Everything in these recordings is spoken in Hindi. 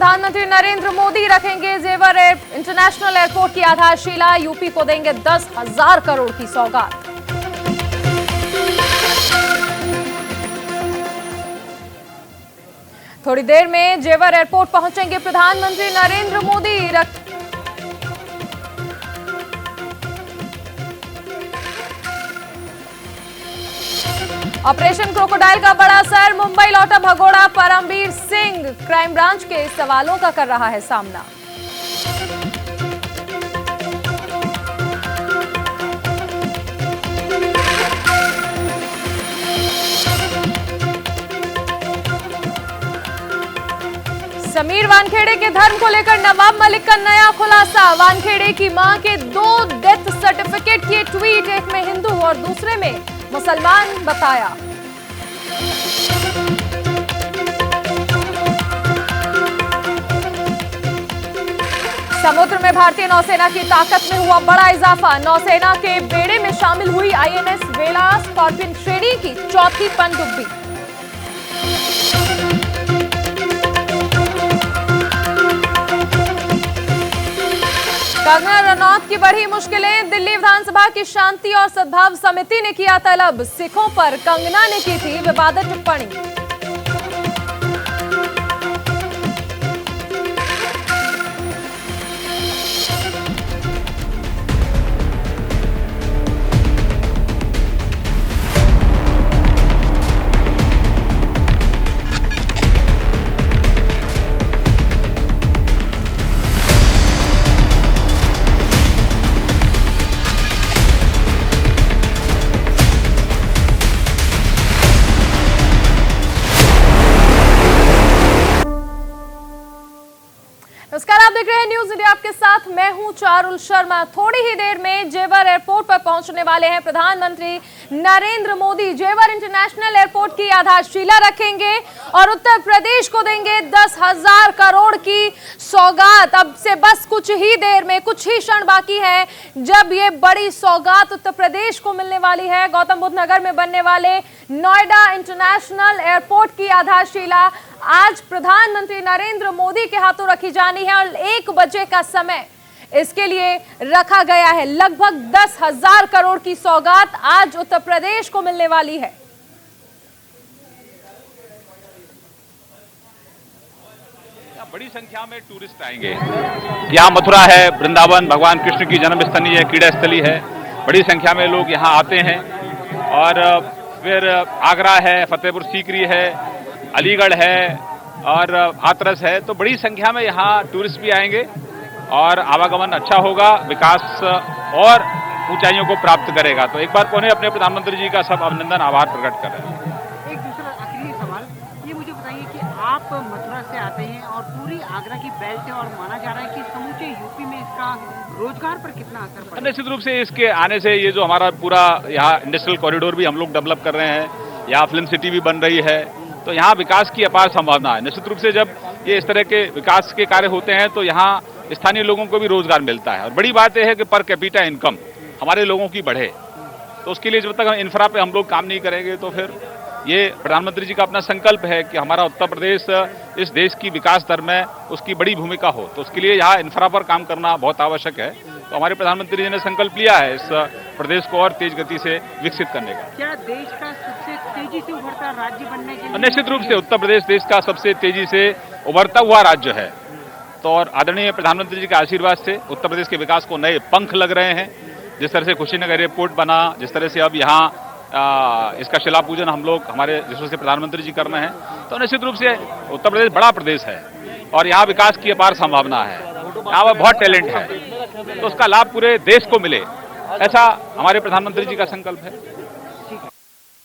प्रधानमंत्री नरेंद्र मोदी रखेंगे जेवर इंटरनेशनल एयरपोर्ट की आधारशिला, यूपी को देंगे 10,000 करोड़ की सौगात। थोड़ी देर में जेवर एयरपोर्ट पहुंचेंगे प्रधानमंत्री नरेंद्र मोदी। ऑपरेशन क्रोकोडाइल का बड़ा असर, मुंबई लौटा भगोड़ा परमवीर सिंह क्राइम ब्रांच के सवालों का कर रहा है सामना। समीर वानखेड़े के धर्म को लेकर नवाब मलिक का नया खुलासा। वानखेड़े की मां के 2 डेथ सर्टिफिकेट किए ट्वीट, एक में हिंदू और दूसरे में मुसलमान बताया। समुद्र में भारतीय नौसेना की ताकत में हुआ बड़ा इजाफा। नौसेना के बेड़े में शामिल हुई आईएनएस वेला, स्कॉर्पियन श्रेणी की 4थी पनडुब्बी। कंगना रनौत की बढ़ी मुश्किलें, दिल्ली विधानसभा की शांति और सद्भाव समिति ने किया तलब। सिखों पर कंगना ने की थी विवादित टिप्पणी। नमस्कार, आप देख रहे हैं न्यूज इंडिया, आपके साथ मैं हूं चारुल शर्मा। थोड़ी ही देर में जेवर एयरपोर्ट पर पहुंचने वाले हैं प्रधानमंत्री नरेंद्र मोदी। जेवर इंटरनेशनल एयरपोर्ट की आधारशिला रखेंगे और उत्तर प्रदेश को देंगे 10,000 करोड़ की सौगात। अब से बस कुछ ही देर में, कुछ ही क्षण बाकी है जब ये बड़ी सौगात उत्तर प्रदेश को मिलने वाली है। गौतम बुद्ध नगर में बनने वाले नोएडा इंटरनेशनल एयरपोर्ट की आधारशिला आज प्रधानमंत्री नरेंद्र मोदी के हाथों रखी जानी है और 1 बजे का समय इसके लिए रखा गया है। लगभग 10,000 करोड़ की सौगात आज उत्तर प्रदेश को मिलने वाली है। बड़ी संख्या में टूरिस्ट आएंगे। यहाँ मथुरा है, वृंदावन भगवान कृष्ण की जन्मस्थली है, क्रीड़ा स्थली है। बड़ी संख्या में लोग यहाँ आते हैं और फिर आगरा है, फतेहपुर सीकरी है, अलीगढ़ है और हाथरस है। तो बड़ी संख्या में यहाँ टूरिस्ट भी आएंगे और आवागमन अच्छा होगा, विकास और ऊंचाइयों को प्राप्त करेगा। तो एक बार पुनः अपने प्रधानमंत्री जी का सब अभिनंदन, आभार प्रकट कर रहे हैं। एक दूसरा आखिरी सवाल, ये मुझे बताइए कि आप मथुरा से आते हैं और पूरी आगरा की बेल्ट है और माना जा रहा है कि समूचे यूपी में इसका रोजगार पर कितना असर पड़ेगा? निश्चित रूप से इसके आने से ये जो हमारा पूरा यहाँ इंडस्ट्रियल कॉरिडोर भी हम लोग डेवलप कर रहे हैं, यहाँ फिल्म सिटी भी बन रही है, तो यहाँ विकास की अपार संभावना है। निश्चित रूप से जब ये इस तरह के विकास के कार्य होते हैं तो यहाँ स्थानीय लोगों को भी रोजगार मिलता है। और बड़ी बात यह है कि पर कैपिटा इनकम हमारे लोगों की बढ़े। तो उसके लिए जब तक हम इंफ्रा पे हम लोग काम नहीं करेंगे तो फिर ये प्रधानमंत्री जी का अपना संकल्प है कि हमारा उत्तर प्रदेश इस देश की विकास दर में उसकी बड़ी भूमिका हो। तो उसके लिए यहाँ इंफ्रा पर काम करना बहुत आवश्यक है। तो हमारे प्रधानमंत्री जी ने संकल्प लिया है इस प्रदेश को और तेज गति से विकसित करने का। क्या देश का सबसे तेजी से उभरता राज्य बनने के लिए? निश्चित रूप से उत्तर प्रदेश देश का सबसे तेजी से उभरता हुआ राज्य है। तो और आदरणीय प्रधानमंत्री जी के आशीर्वाद से उत्तर प्रदेश के विकास को नए पंख लग रहे हैं। जिस तरह से कुशीनगर एयरपोर्ट बना, जिस तरह से अब यहाँ इसका शिला पूजन हम लोग हमारे जिस तरह से प्रधानमंत्री जी कर रहे हैं, तो निश्चित रूप से उत्तर प्रदेश बड़ा प्रदेश है और यहाँ विकास की अपार संभावना है। यहाँ पर बहुत टैलेंट है, तो उसका लाभ पूरे देश को मिले, ऐसा हमारे प्रधानमंत्री जी का संकल्प है।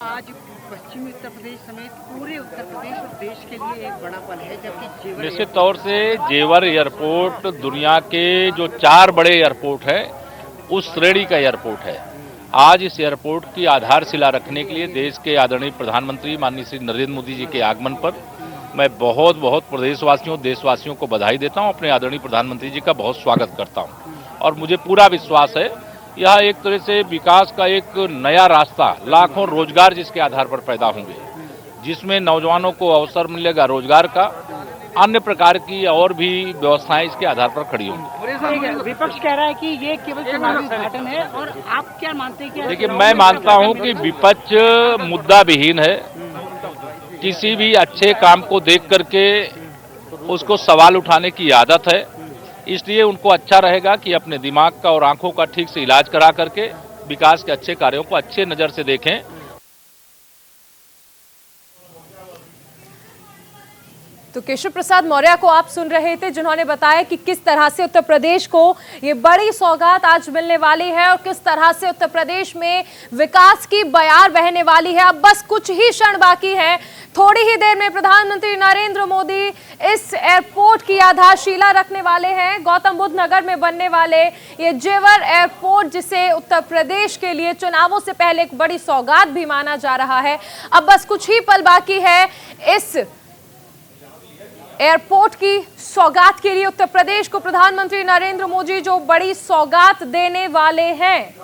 आज पश्चिमी उत्तर प्रदेश समेत पूरे उत्तर प्रदेश और देश के लिए एक बड़ा पल है, जबकि जेवर निश्चित तौर से जेवर एयरपोर्ट दुनिया के जो 4 बड़े एयरपोर्ट है उस श्रेणी का एयरपोर्ट है। आज इस एयरपोर्ट की आधारशिला रखने के लिए देश के आदरणीय प्रधानमंत्री माननीय श्री नरेंद्र मोदी जी के आगमन पर मैं बहुत बहुत प्रदेशवासियों, देशवासियों को बधाई देता हूं। अपने आदरणीय प्रधानमंत्री जी का बहुत स्वागत करता हूं और मुझे पूरा विश्वास है यह एक तरह से विकास का एक नया रास्ता, लाखों रोजगार जिसके आधार पर पैदा होंगे, जिसमें नौजवानों को अवसर मिलेगा रोजगार का, अन्य प्रकार की और भी व्यवस्थाएं इसके आधार पर खड़ी होंगी। विपक्ष कह रहा है कि ये केवल चुनावी उद्घाटन है, और आप क्या मानते हैं कि देखिए, मैं मानता हूं कि विपक्ष मुद्दा विहीन है। किसी भी अच्छे काम को देख करके उसको सवाल उठाने की आदत है, इसलिए उनको अच्छा रहेगा कि अपने दिमाग का और आंखों का ठीक से इलाज करा करके विकास के अच्छे कार्यों को अच्छे नजर से देखें। तो केशव प्रसाद मौर्य को आप सुन रहे थे, जिन्होंने बताया कि किस तरह से उत्तर प्रदेश को ये बड़ी सौगात आज मिलने वाली है और किस तरह से उत्तर प्रदेश में विकास की बयार बहने वाली है। अब बस कुछ ही क्षण बाकी है, थोड़ी ही देर में प्रधानमंत्री नरेंद्र मोदी इस एयरपोर्ट की आधारशिला रखने वाले हैं। गौतम बुद्ध नगर में बनने वाले ये जेवर एयरपोर्ट, जिसे उत्तर प्रदेश के लिए चुनावों से पहले एक बड़ी सौगात भी माना जा रहा है, अब बस कुछ ही पल बाकी है इस एयरपोर्ट की सौगात के लिए। उत्तर प्रदेश को प्रधानमंत्री नरेंद्र मोदी जो बड़ी सौगात देने वाले हैं।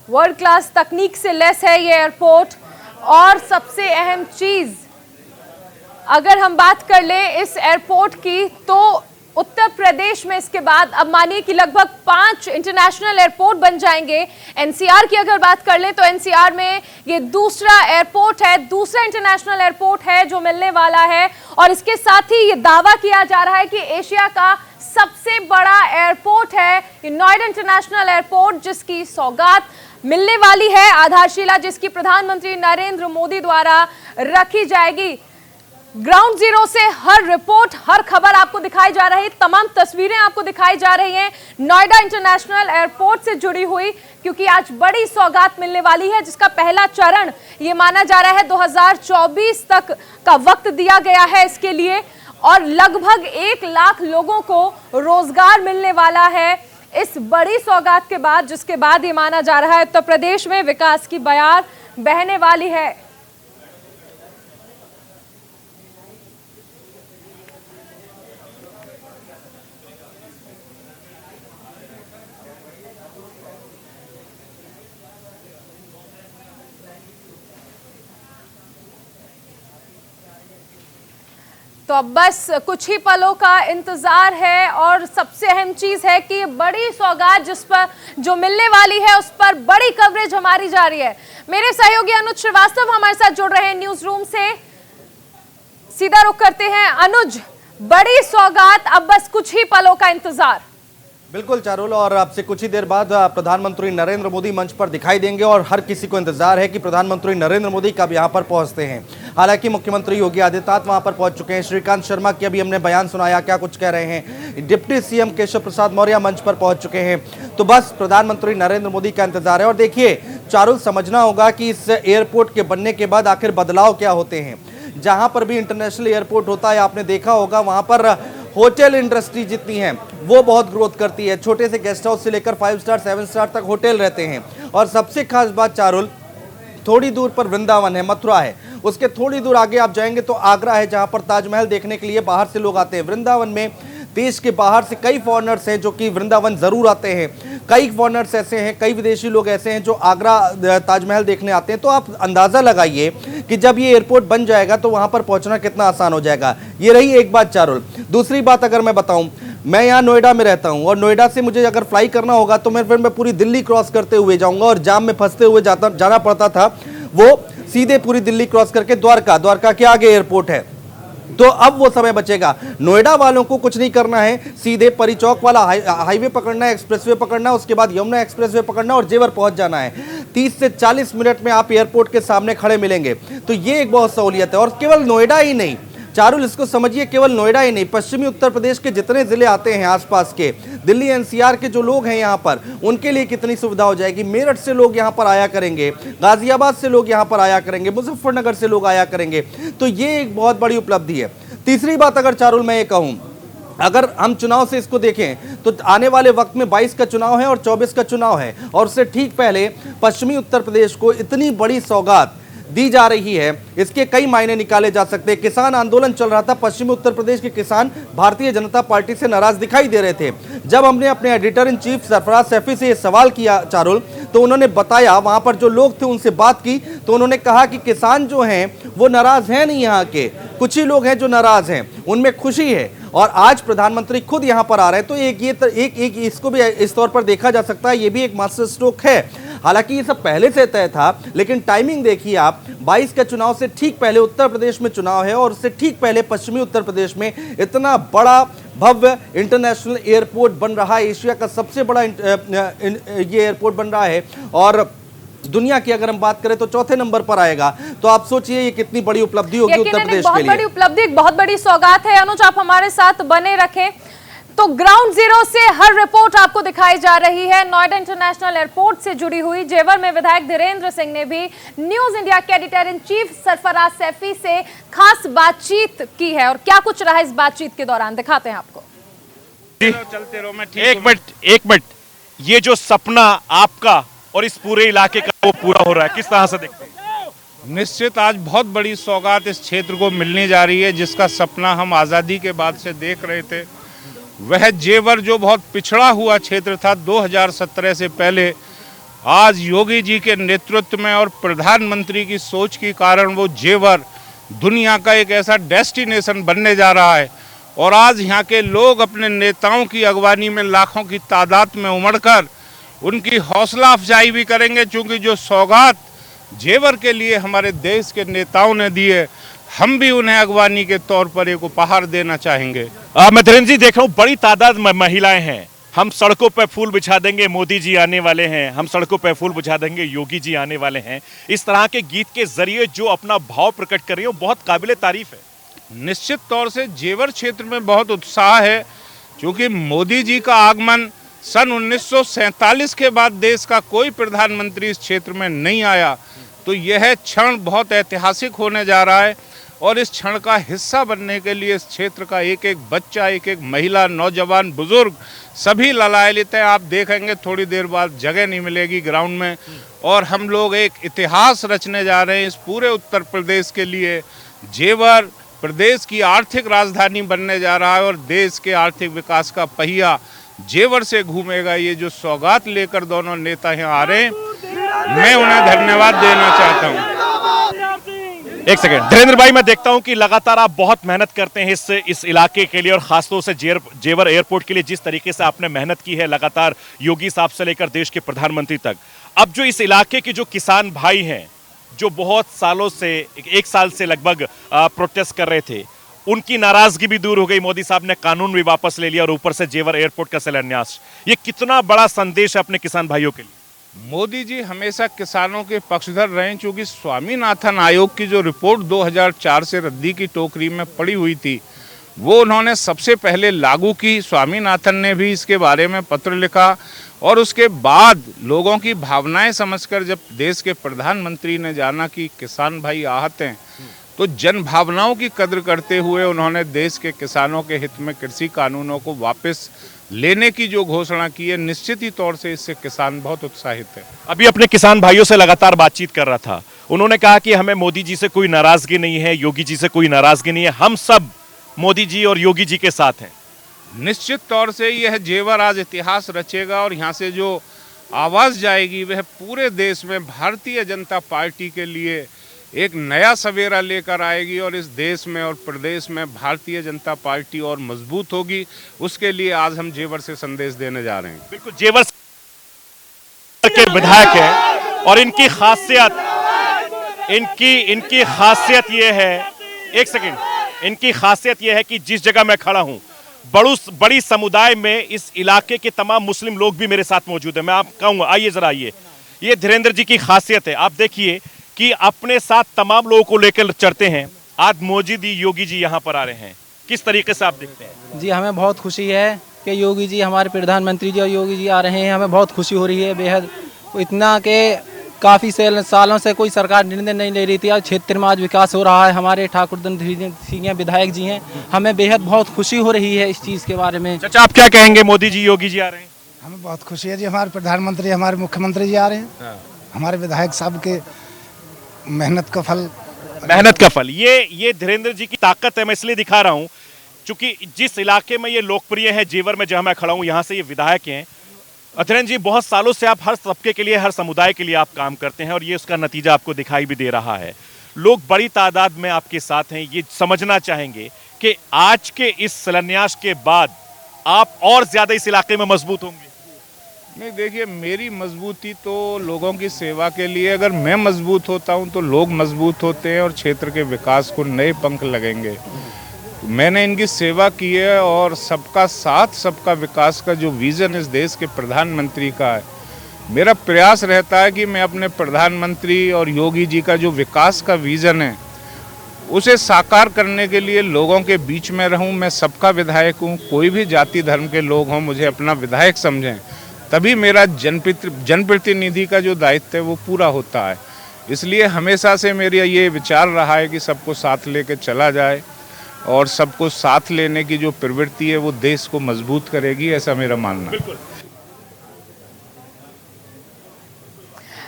वर्ल्ड क्लास तकनीक से लैस है ये एयरपोर्ट, और सबसे अहम चीज अगर हम बात कर ले इस एयरपोर्ट की, तो उत्तर प्रदेश में इसके बाद अब मानिए कि लगभग 5 इंटरनेशनल एयरपोर्ट बन जाएंगे। एनसीआर की अगर बात कर ले तो एनसीआर में ये दूसरा एयरपोर्ट है, दूसरा इंटरनेशनल एयरपोर्ट है जो मिलने वाला है। और इसके साथ ही ये दावा किया जा रहा है कि एशिया का सबसे बड़ा एयरपोर्ट है ये नोएडा इंटरनेशनल एयरपोर्ट, जिसकी सौगात मिलने वाली है, आधारशिला जिसकी प्रधानमंत्री नरेंद्र मोदी द्वारा रखी जाएगी। ग्राउंड जीरो से हर रिपोर्ट, हर खबर आपको दिखाई जा रही है, तमाम तस्वीरें आपको दिखाई जा रही हैं नोएडा इंटरनेशनल एयरपोर्ट से जुड़ी हुई, क्योंकि आज बड़ी सौगात मिलने वाली है, जिसका पहला चरण ये माना जा रहा है 2024 तक का वक्त दिया गया है इसके लिए, और लगभग 1 लाख लोगों को रोजगार मिलने वाला है इस बड़ी सौगात के बाद, जिसके बाद ये माना जा रहा है उत्तर प्रदेश में विकास की बयार बहने वाली है। तो अब बस कुछ ही पलों का इंतजार है, और सबसे अहम चीज है कि बड़ी सौगात जिस पर जो मिलने वाली है उस पर बड़ी कवरेज हमारी जा रही है। मेरे सहयोगी अनुज श्रीवास्तव हमारे साथ जुड़ रहे हैं न्यूज रूम से, सीधा रुख करते हैं। अनुज, बड़ी सौगात, अब बस कुछ ही पलों का इंतजार। बिल्कुल चारुल, और अब से कुछ ही देर बाद प्रधानमंत्री नरेंद्र मोदी मंच पर दिखाई देंगे और हर किसी को इंतजार है कि प्रधानमंत्री नरेंद्र मोदी कब यहां पर पहुंचते हैं। हालांकि मुख्यमंत्री योगी आदित्यनाथ वहां पर पहुंच चुके हैं। श्रीकांत शर्मा की अभी हमने बयान सुनाया, क्या कुछ कह रहे हैं। डिप्टी सीएम केशव प्रसाद मौर्य मंच पर पहुंच चुके हैं। तो बस प्रधानमंत्री नरेंद्र मोदी का इंतजार है। और देखिए चारुल, समझना होगा कि इस एयरपोर्ट के बनने के बाद आखिर बदलाव क्या होते हैं। जहां पर भी इंटरनेशनल एयरपोर्ट होता है, आपने देखा होगा वहां पर होटल इंडस्ट्री जितनी है वो बहुत ग्रोथ करती है। छोटे से गेस्ट हाउस से लेकर 5 स्टार 7 स्टार तक होटल रहते हैं। और सबसे खास बात चारुल, थोड़ी दूर पर वृंदावन है, मथुरा है, उसके थोड़ी दूर आगे आप जाएंगे तो आगरा है, जहां पर ताजमहल देखने के लिए बाहर से लोग आते हैं। वृंदावन में देश के बाहर से कई फॉरेनर्स हैं जो कि वृंदावन जरूर आते हैं। कई फॉरेनर्स ऐसे हैं, कई विदेशी लोग ऐसे हैं जो आगरा ताजमहल देखने आते हैं। तो आप अंदाजा लगाइए कि जब ये एयरपोर्ट बन जाएगा तो वहां पर पहुंचना कितना आसान हो जाएगा। ये रही एक बात चारुल। दूसरी बात अगर मैं बताऊं, मैं यहाँ नोएडा में रहता हूँ और नोएडा से मुझे अगर फ्लाई करना होगा तो मैं पूरी दिल्ली क्रॉस करते हुए जाऊंगा, और जाम में फंसते हुए जाना पड़ता था, वो सीधे पूरी दिल्ली क्रॉस करके द्वारका के आगे एयरपोर्ट है। तो अब वो समय बचेगा। नोएडा वालों को कुछ नहीं करना है, सीधे परी चौक वाला हाईवे पकड़ना है, एक्सप्रेसवे पकड़ना है, उसके बाद यमुना एक्सप्रेसवे पकड़ना और जेवर पहुंच जाना है। 30 से 40 मिनट में आप एयरपोर्ट के सामने खड़े मिलेंगे। तो ये एक बहुत सहूलियत है। और केवल नोएडा ही नहीं चारुल, इसको समझिए, केवल नोएडा ही नहीं, पश्चिमी उत्तर प्रदेश के जितने जिले आते हैं आसपास के, दिल्ली एनसीआर के जो लोग हैं यहाँ पर, उनके लिए कितनी सुविधा हो जाएगी। मेरठ से लोग यहाँ पर आया करेंगे, गाजियाबाद से लोग यहाँ पर आया करेंगे, मुजफ्फरनगर से लोग आया करेंगे। तो ये एक बहुत बड़ी उपलब्धि है। तीसरी बात अगर चारुल मैं ये कहूँ, अगर हम चुनाव से इसको देखें तो आने वाले वक्त में 22 का चुनाव है और 24 का चुनाव है, और उससे ठीक पहले पश्चिमी उत्तर प्रदेश को इतनी बड़ी सौगात दी जा रही है, इसके कई मायने निकाले जा सकते हैं। किसान आंदोलन चल रहा था, पश्चिमी उत्तर प्रदेश के किसान भारतीय जनता पार्टी से नाराज दिखाई दे रहे थे। जब हमने अपने editor in chief Sarfaraz Saifi से ये सवाल किया चारुल, तो उन्होंने बताया, वहां पर जो लोग थे उनसे बात की तो उन्होंने कहा कि किसान जो हैं वो नाराज हैं नहीं, यहाँ के कुछ ही लोग हैं जो नाराज हैं, उनमें खुशी है। और आज प्रधानमंत्री खुद यहां पर आ रहे हैं तो एक इसको भी इस तौर पर देखा जा सकता है, ये भी एक मास्टर स्ट्रोक है। हालांकि ये सब पहले से तय था, लेकिन टाइमिंग देखिए आप, 22 के चुनाव से ठीक पहले उत्तर प्रदेश में चुनाव है और उससे ठीक पहले पश्चिमी उत्तर प्रदेश में इतना बड़ा भव्य इंटरनेशनल एयरपोर्ट बन रहा है, एशिया का सबसे बड़ा ये एयरपोर्ट बन रहा है और दुनिया की अगर हम बात करें तो चौथे नंबर पर आएगा। तो आप सोचिए ये कितनी बड़ी उपलब्धि होगी उत्तर प्रदेश के लिए। बहुत बड़ी उपलब्धि, बहुत बड़ी सौगात है। अनुज, आप हमारे साथ बने रखें। तो ग्राउंड जीरो से हर रिपोर्ट आपको दिखाई जा रही है। नोएडा इंटरनेशनल एयरपोर्ट से जुड़ी हुई जेवर में विधायक धीरेन्द्र सिंह ने भी न्यूज इंडिया के editor in chief Sarfaraz Saifi से खास बातचीत की है और क्या कुछ रहा इस बातचीत के दौरान, दिखाते हैं आपको। चलते रहो, मैं एक मिनट, ये जो सपना आपका और इस पूरे इलाके का वो पूरा हो रहा है, किस तरह से देखते हैं? निश्चित आज बहुत बड़ी सौगात इस क्षेत्र को मिलने जा रही है, जिसका सपना हम आज़ादी के बाद से देख रहे थे। वह जेवर जो बहुत पिछड़ा हुआ क्षेत्र था 2017 से पहले, आज योगी जी के नेतृत्व में और प्रधानमंत्री की सोच के कारण वो जेवर दुनिया का एक ऐसा डेस्टिनेशन बनने जा रहा है। और आज यहाँ के लोग अपने नेताओं की अगवानी में लाखों की तादाद में उमड़कर उनकी हौसला अफजाई भी करेंगे, क्योंकि जो सौगात जेवर के लिए हमारे देश के नेताओं ने दी है, हम भी उन्हें अगवानी के तौर पर एक उपहार देना चाहेंगे। मैं धीरेन्द्र जी देख रहा हूँ, बड़ी तादाद में महिलाएं हैं। हम सड़कों पर फूल बिछा देंगे, मोदी जी आने वाले हैं, हम सड़कों पर फूल बिछा देंगे, योगी जी आने वाले हैं। इस तरह के गीत के जरिए जो अपना भाव प्रकट कर रही है वो बहुत काबिले तारीफ है। निश्चित तौर से जेवर क्षेत्र में बहुत उत्साह है, क्योंकि मोदी जी का आगमन सन 1947 के बाद देश का कोई प्रधानमंत्री इस क्षेत्र में नहीं आया। तो यह क्षण बहुत ऐतिहासिक होने जा रहा है और इस क्षण का हिस्सा बनने के लिए इस क्षेत्र का एक एक बच्चा, एक एक महिला, नौजवान, बुजुर्ग सभी ललायित हैं। आप देखेंगे थोड़ी देर बाद जगह नहीं मिलेगी ग्राउंड में और हम लोग एक इतिहास रचने जा रहे हैं इस पूरे उत्तर प्रदेश के लिए। जेवर प्रदेश की आर्थिक राजधानी बनने जा रहा है और देश के आर्थिक विकास का पहिया जेवर से घूमेगा। ये जो सौगात लेकर दोनों नेता यहाँ आ रहे हैं, मैं उन्हें धन्यवाद देना चाहता हूँ। एक सेकंड धीरेन्द्र भाई, मैं देखता हूं कि लगातार आप बहुत मेहनत करते हैं इस इलाके के लिए और खासतौर से जेवर एयरपोर्ट के लिए। जिस तरीके से आपने मेहनत की है लगातार, योगी साहब से लेकर देश के प्रधानमंत्री तक, अब जो इस इलाके के जो किसान भाई हैं जो बहुत सालों से, एक साल से लगभग प्रोटेस्ट कर रहे थे, उनकी नाराजगी भी दूर हो गई। मोदी साहब ने कानून भी वापस ले लिया और ऊपर से जेवर एयरपोर्ट का शिलान्यास। ये कितना बड़ा संदेश है अपने किसान भाइयों के लिए? मोदी जी हमेशा किसानों के पक्षधर रहे, क्योंकि स्वामीनाथन आयोग की जो रिपोर्ट 2004 से रद्दी की टोकरी में पड़ी हुई थी, वो उन्होंने सबसे पहले लागू की। स्वामीनाथन ने भी इसके बारे में पत्र लिखा और उसके बाद लोगों की भावनाएं समझकर जब देश के प्रधानमंत्री ने जाना कि किसान भाई आहत हैं, तो जन भावनाओं की कद्र करते हुए उन्होंने देश के किसानों के हित में कृषि कानूनों को वापस लेने की जो घोषणा की है, निश्चित ही तौर से इससे किसान बहुत उत्साहित है। अभी अपने किसान भाइयों से लगातार बातचीत कर रहा था, उन्होंने कहा कि हमें मोदी जी से कोई नाराजगी नहीं है, योगी जी से कोई नाराजगी नहीं है, हम सब मोदी जी और योगी जी के साथ हैं। निश्चित तौर से यह जेवर आज इतिहास रचेगा और यहाँ से जो आवाज़ जाएगी वह पूरे देश में भारतीय जनता पार्टी के लिए एक नया सवेरा लेकर आएगी और इस देश में और प्रदेश में भारतीय जनता पार्टी और मजबूत होगी। उसके लिए आज हम जेवर से संदेश देने जा रहे हैं। बिल्कुल, जेवर के विधायक हैं और इनकी खासियत ये है, एक सेकंड, इनकी खासियत ये है कि जिस जगह मैं खड़ा हूं, बड़ी समुदाय में इस इलाके के तमाम मुस्लिम लोग भी मेरे साथ मौजूद हैं। मैं आप कहूंगा, आइए जरा आइए। ये धीरेन्द्र जी की खासियत है, आप देखिए कि अपने साथ तमाम लोगों को लेकर चलते हैं। आज मोदी जी, योगी जी यहाँ पर आ रहे हैं, किस तरीके से आप देखते हैं? जी, हमें बहुत खुशी है कि योगी जी, हमारे प्रधानमंत्री जी और योगी जी आ रहे हैं। हमें बहुत खुशी हो रही है बेहद, इतना कि काफ़ी सालों से कोई सरकार निर्णय नहीं ले रही थी। आज क्षेत्र में आज विकास हो रहा है। हमारे ठाकुर सिंह विधायक जी हैं, हमें बेहद बहुत खुशी हो रही है इस चीज़ के बारे में। चाचा, आप क्या कहेंगे? मोदी जी, योगी जी आ रहे हैं, हमें बहुत खुशी है जी। हमारे प्रधानमंत्री, हमारे मुख्यमंत्री जी आ रहे हैं। हमारे विधायक साहब के मेहनत का फल, ये धीरेन्द्र जी की ताकत है। मैं इसलिए दिखा रहा हूँ क्योंकि जिस इलाके में ये लोकप्रिय है, जेवर में जहाँ मैं खड़ा हूँ, यहाँ से ये विधायक हैं अतुलन जी, बहुत सालों से आप हर तबके के लिए, हर समुदाय के लिए आप काम करते हैं और ये उसका नतीजा आपको दिखाई भी दे रहा है। लोग बड़ी तादाद में आपके साथ हैं। ये समझना चाहेंगे कि आज के इस शिलान्यास के बाद आप और ज्यादा इस इलाके में मजबूत होंगे। नहीं, देखिए, मेरी मजबूती तो लोगों की सेवा के लिए। अगर मैं मजबूत होता हूं तो लोग मजबूत होते हैं और क्षेत्र के विकास को नए पंख लगेंगे। मैंने इनकी सेवा की है और सबका साथ सबका विकास का जो विजन इस देश के प्रधानमंत्री का है, मेरा प्रयास रहता है कि मैं अपने प्रधानमंत्री और योगी जी का जो विकास का विजन है उसे साकार करने के लिए लोगों के बीच में रहूं। मैं सबका विधायक हूं, कोई भी जाति धर्म के लोग हों मुझे अपना विधायक समझें, तभी मेरा जनप्रतिनिधि का जो दायित्व है वो पूरा होता है। इसलिए हमेशा से मेरा ये विचार रहा है कि सबको साथ लेकर चला जाए और सबको साथ लेने की जो प्रवृत्ति है वो देश को मजबूत करेगी, ऐसा मेरा मानना है।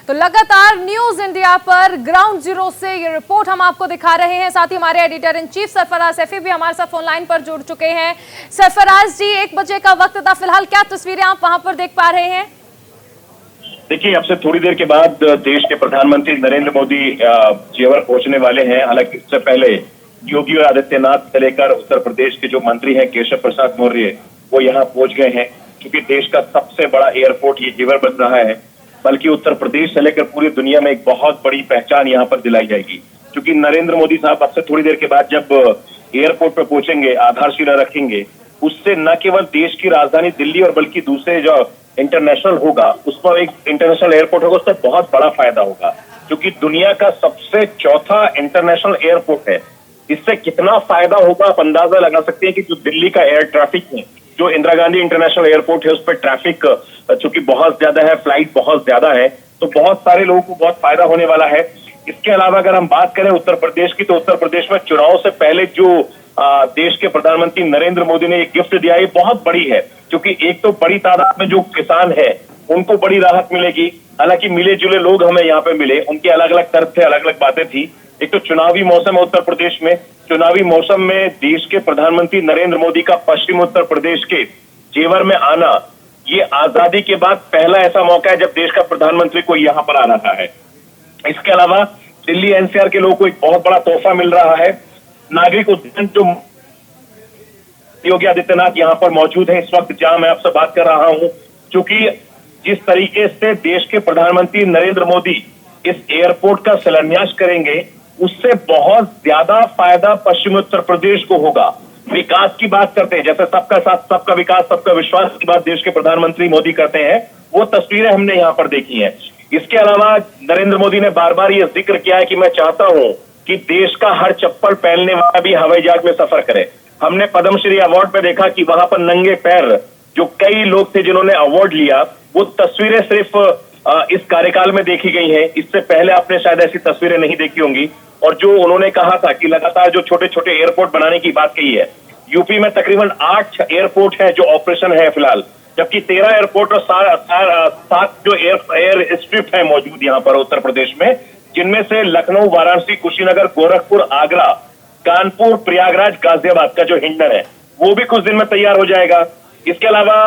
तो लगातार न्यूज इंडिया पर ग्राउंड जीरो से ये रिपोर्ट हम आपको दिखा रहे हैं। साथ ही हमारे editor in chief Sarfaraz Saifi भी हमारे साथ फोन लाइन पर जुड़ चुके हैं। सरफराज जी, 1 बजे का वक्त था, फिलहाल क्या तस्वीरें आप वहां पर देख पा रहे हैं? देखिए, अब से थोड़ी देर के बाद देश के प्रधानमंत्री नरेंद्र मोदी जेवर पहुंचने वाले हैं। हालांकि इससे पहले योगी आदित्यनाथ से लेकर उत्तर प्रदेश के जो मंत्री हैं केशव प्रसाद मौर्य, वो यहाँ पहुंच गए हैं। क्योंकि देश का सबसे बड़ा एयरपोर्ट ये जेवर बन रहा है, बल्कि उत्तर प्रदेश से लेकर पूरी दुनिया में एक बहुत बड़ी पहचान यहाँ पर दिलाई जाएगी। क्योंकि नरेंद्र मोदी साहब अब से थोड़ी देर के बाद जब एयरपोर्ट पर पहुंचेंगे, आधारशिला रखेंगे, उससे न केवल देश की राजधानी दिल्ली और बल्कि दूसरे जो इंटरनेशनल होगा, उस पर एक इंटरनेशनल एयरपोर्ट होगा, उससे बहुत बड़ा फायदा होगा। क्योंकि दुनिया का सबसे चौथा इंटरनेशनल एयरपोर्ट है। इससे कितना फायदा होगा आप अंदाजा लगा सकते हैं कि जो दिल्ली का एयर ट्रैफिक है, जो इंदिरा गांधी इंटरनेशनल एयरपोर्ट है, उस पर ट्रैफिक चूंकि बहुत ज्यादा है, फ्लाइट बहुत ज्यादा है, तो बहुत सारे लोगों को बहुत फायदा होने वाला है। इसके अलावा अगर हम बात करें उत्तर प्रदेश की, तो उत्तर प्रदेश में चुनाव से पहले जो देश के प्रधानमंत्री नरेंद्र मोदी ने एक गिफ्ट दिया है, बहुत बड़ी है। क्योंकि एक तो बड़ी तादाद में जो किसान है उनको बड़ी राहत मिलेगी। हालांकि मिले जुले लोग हमें यहाँ पे मिले, उनके अलग अलग तर्क थे, अलग अलग बातें थी। एक तो चुनावी मौसम है उत्तर प्रदेश में, चुनावी मौसम में देश के प्रधानमंत्री नरेंद्र मोदी का पश्चिम उत्तर प्रदेश के जेवर में आना, ये आजादी के बाद पहला ऐसा मौका है जब देश का प्रधानमंत्री को यहाँ पर आ रहा है। इसके अलावा दिल्ली एनसीआर के लोगों को एक बहुत बड़ा तोहफा मिल रहा है। नागरिक उड्डयन जो योगी आदित्यनाथ यहाँ पर मौजूद है इस वक्त जहां मैं आपसे बात कर रहा हूं, क्योंकि जिस तरीके से देश के प्रधानमंत्री नरेंद्र मोदी इस एयरपोर्ट का शिलान्यास करेंगे, उससे बहुत ज्यादा फायदा पश्चिम उत्तर प्रदेश को होगा। विकास की बात करते हैं, जैसे सबका साथ सबका विकास सबका विश्वास की बात देश के प्रधानमंत्री मोदी करते हैं, वो तस्वीरें हमने यहाँ पर देखी हैं। इसके अलावा नरेंद्र मोदी ने बार बार ये जिक्र किया है कि मैं चाहता हूं कि देश का हर चप्पल पहनने वाला भी हवाई जहाज में सफर करे। हमने पद्मश्री अवार्ड पे देखा कि वहां पर नंगे पैर जो कई लोग थे जिन्होंने अवार्ड लिया, वो तस्वीरें सिर्फ इस कार्यकाल में देखी गई हैं। इससे पहले आपने शायद ऐसी तस्वीरें नहीं देखी होंगी। और जो उन्होंने कहा था कि लगातार जो छोटे छोटे एयरपोर्ट बनाने की बात कही है, यूपी में तकरीबन 8 एयरपोर्ट है जो ऑपरेशन है फिलहाल, जबकि 13 एयरपोर्ट और 7 जो एयर स्ट्रिप है मौजूद यहाँ पर उत्तर प्रदेश में, जिनमें से लखनऊ, वाराणसी, कुशीनगर, गोरखपुर, आगरा, कानपुर, प्रयागराज, गाजियाबाद का जो हिंडन है वो भी कुछ दिन में तैयार हो जाएगा। इसके अलावा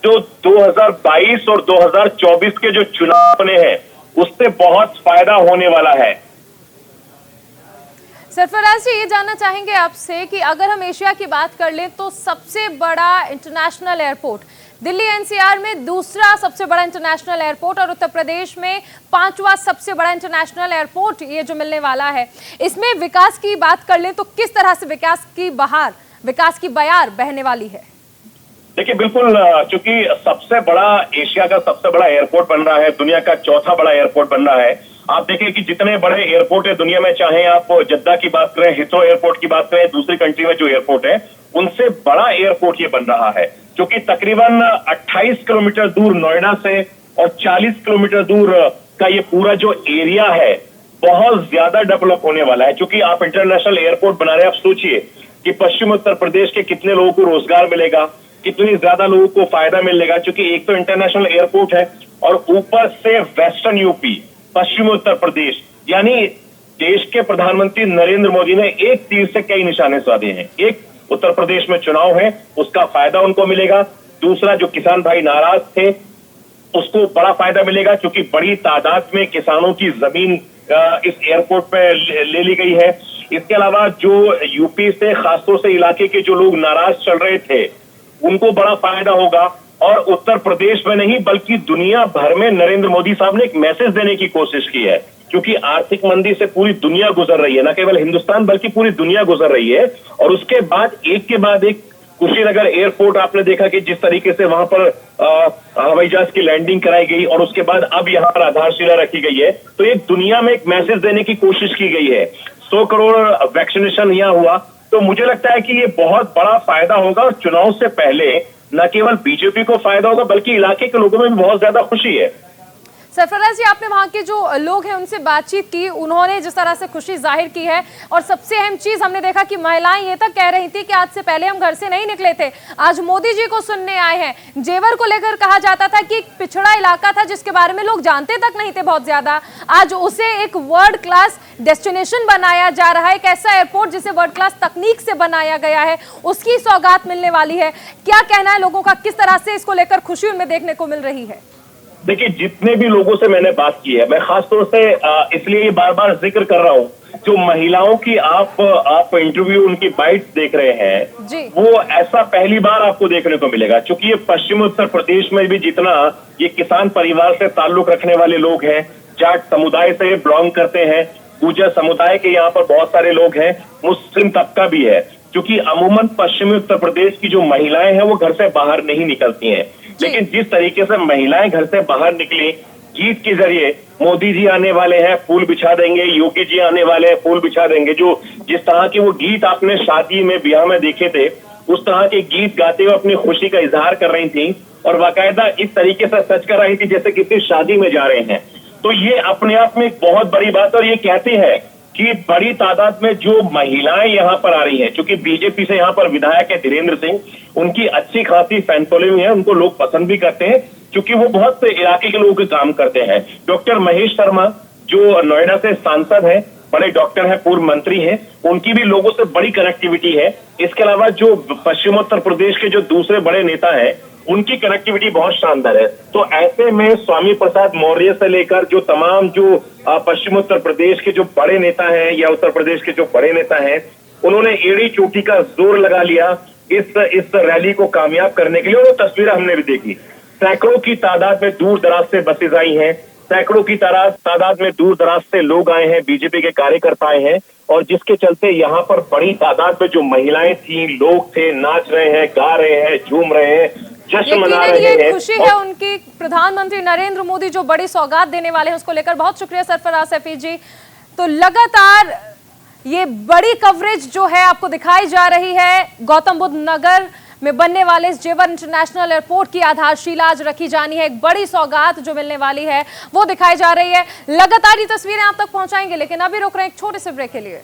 जो 2022 और 2024 के जो चुनाव होने हैं उससे बहुत फायदा होने वाला है। सरफराज जी, ये जानना चाहेंगे आपसे कि अगर हम एशिया की बात कर लें तो सबसे बड़ा इंटरनेशनल एयरपोर्ट दिल्ली एनसीआर में, दूसरा सबसे बड़ा इंटरनेशनल एयरपोर्ट और उत्तर प्रदेश में 5वां सबसे बड़ा इंटरनेशनल एयरपोर्ट ये जो मिलने वाला है, इसमें विकास की बात कर लें तो किस तरह से विकास की बयार बहने वाली है? देखिए, बिल्कुल, चूंकि सबसे बड़ा एशिया का सबसे बड़ा एयरपोर्ट बन रहा है, दुनिया का चौथा बड़ा एयरपोर्ट बन रहा है। आप देखिए कि जितने बड़े एयरपोर्ट है दुनिया में, चाहे आप जद्दा की बात करें, हिथ्रो एयरपोर्ट की बात करें, दूसरी कंट्री में जो एयरपोर्ट है, उनसे बड़ा एयरपोर्ट ये बन रहा है। क्योंकि तकरीबन 28 किलोमीटर दूर नोएडा से और 40 किलोमीटर दूर का ये पूरा जो एरिया है बहुत ज्यादा डेवलप होने वाला है। क्योंकि आप इंटरनेशनल एयरपोर्ट बना रहे हैं, आप सोचिए कि पश्चिम उत्तर प्रदेश के कितने लोगों को रोजगार मिलेगा, कितनी ज्यादा लोगों को फायदा मिलेगा। क्योंकि एक तो इंटरनेशनल एयरपोर्ट है और ऊपर से वेस्टर्न यूपी, पश्चिम उत्तर प्रदेश, यानी देश के प्रधानमंत्री नरेंद्र मोदी ने एक तीर से कई निशाने साधे हैं। एक, उत्तर प्रदेश में चुनाव है, उसका फायदा उनको मिलेगा। दूसरा, जो किसान भाई नाराज थे उसको बड़ा फायदा मिलेगा, क्योंकि बड़ी तादाद में किसानों की जमीन इस एयरपोर्ट पे ले ली गई है। इसके अलावा जो यूपी से, खासतौर से इलाके के जो लोग नाराज चल रहे थे, उनको बड़ा फायदा होगा। और उत्तर प्रदेश में नहीं बल्कि दुनिया भर में नरेंद्र मोदी साहब ने एक मैसेज देने की कोशिश की है, क्योंकि आर्थिक मंदी से पूरी दुनिया गुजर रही है, न केवल हिंदुस्तान बल्कि पूरी दुनिया गुजर रही है। और उसके बाद एक के बाद एक कुशीनगर एयरपोर्ट आपने देखा कि जिस तरीके से वहां पर हवाई जहाज की लैंडिंग कराई गई और उसके बाद अब यहाँ पर आधारशिला रखी गई है, तो एक दुनिया में एक मैसेज देने की कोशिश की गई है। 100 करोड़ वैक्सीनेशन यहाँ हुआ, तो मुझे लगता है कि ये बहुत बड़ा फायदा होगा। और चुनाव से पहले न केवल बीजेपी को फायदा होगा बल्कि इलाके के लोगों में भी बहुत ज्यादा खुशी है। सरफराज जी, आपने वहाँ के जो लोग हैं उनसे बातचीत की, उन्होंने जिस तरह से खुशी जाहिर की है, और सबसे अहम चीज हमने देखा कि महिलाएं ये तक कह रही थी कि आज से पहले हम घर से नहीं निकले थे, आज मोदी जी को सुनने आए हैं। जेवर को लेकर कहा जाता था कि एक पिछड़ा इलाका था जिसके बारे में लोग जानते तक नहीं थे बहुत ज्यादा, आज उसे एक वर्ल्ड क्लास डेस्टिनेशन बनाया जा रहा है, एक ऐसा एयरपोर्ट जिसे वर्ल्ड क्लास तकनीक से बनाया गया है, उसकी सौगात मिलने वाली है। क्या कहना है लोगों का, किस तरह से इसको लेकर खुशी उनमें देखने को मिल रही है? देखिए, जितने भी लोगों से मैंने बात की है, मैं खासतौर से इसलिए ये बार बार जिक्र कर रहा हूँ, जो महिलाओं की आप इंटरव्यू, उनकी बाइट्स देख रहे हैं जी, वो ऐसा पहली बार आपको देखने को मिलेगा। क्योंकि ये पश्चिमी उत्तर प्रदेश में भी जितना ये किसान परिवार से ताल्लुक रखने वाले लोग हैं, जाट समुदाय से बिलोंग करते हैं, गुर्जर समुदाय के यहाँ पर बहुत सारे लोग हैं, मुस्लिम तबका भी है। क्योंकि अमूमन पश्चिमी उत्तर प्रदेश की जो महिलाएं हैं वो घर से बाहर नहीं निकलती हैं, लेकिन जिस तरीके से महिलाएं घर से बाहर निकली, गीत के जरिए मोदी जी आने वाले हैं फूल बिछा देंगे, योगी जी आने वाले हैं फूल बिछा देंगे, जो जिस तरह के वो गीत आपने शादी में, ब्याह में देखे थे, उस तरह के गीत गाते हुए अपनी खुशी का इजहार कर रही थी और बाकायदा इस तरीके से सच कर रही थी जैसे किसी शादी में जा रहे हैं। तो ये अपने आप में एक बहुत बड़ी बात। और ये कहते हैं कि बड़ी तादाद में जो महिलाएं यहाँ पर आ रही हैं, क्योंकि बीजेपी से यहाँ पर विधायक है धीरेन्द्र सिंह, उनकी अच्छी खासी फैन फॉलोइंग है, उनको लोग पसंद भी करते हैं क्योंकि वो बहुत इलाके के लोगों के काम करते हैं। डॉक्टर महेश शर्मा जो नोएडा से सांसद है, बड़े डॉक्टर हैं, पूर्व मंत्री हैं, उनकी भी लोगों से बड़ी कनेक्टिविटी है। इसके अलावा जो पश्चिमोत्तर प्रदेश के जो दूसरे बड़े नेता हैं, उनकी कनेक्टिविटी बहुत शानदार है। तो ऐसे में स्वामी प्रसाद मौर्य से लेकर जो तमाम जो पश्चिमोत्तर प्रदेश के जो बड़े नेता हैं या उत्तर प्रदेश के जो बड़े नेता हैं, उन्होंने एड़ी चोटी का जोर लगा लिया इस रैली को कामयाब करने के लिए। और वो तस्वीरें हमने भी देखी, सैकड़ों की तादाद में दूर दराज से बसेज आई हैं, सैकड़ों की तादाद में दूर दराज से लोग आए हैं, बीजेपी के कार्यकर्ता आए हैं, और जिसके चलते यहाँ पर बड़ी तादाद में जो महिलाएं थी, लोग थे, नाच रहे हैं, गा रहे हैं, झूम रहे हैं, जश्न मना रहे हैं। खुशी है उनकी। प्रधानमंत्री नरेंद्र मोदी जो बड़ी सौगात देने वाले हैं उसको लेकर बहुत शुक्रिया सरफराज सैफी जी। तो लगातार ये बड़ी कवरेज जो है आपको दिखाई जा रही है। गौतम बुद्ध नगर में बनने वाले इस जेवर इंटरनेशनल एयरपोर्ट की आधारशिला आज रखी जानी है, एक बड़ी सौगात जो मिलने वाली है वो दिखाई जा रही है। लगातार ये तस्वीरें आप तक पहुंचाएंगे, लेकिन अभी रुक रहे हैं एक छोटे से ब्रेक के लिए।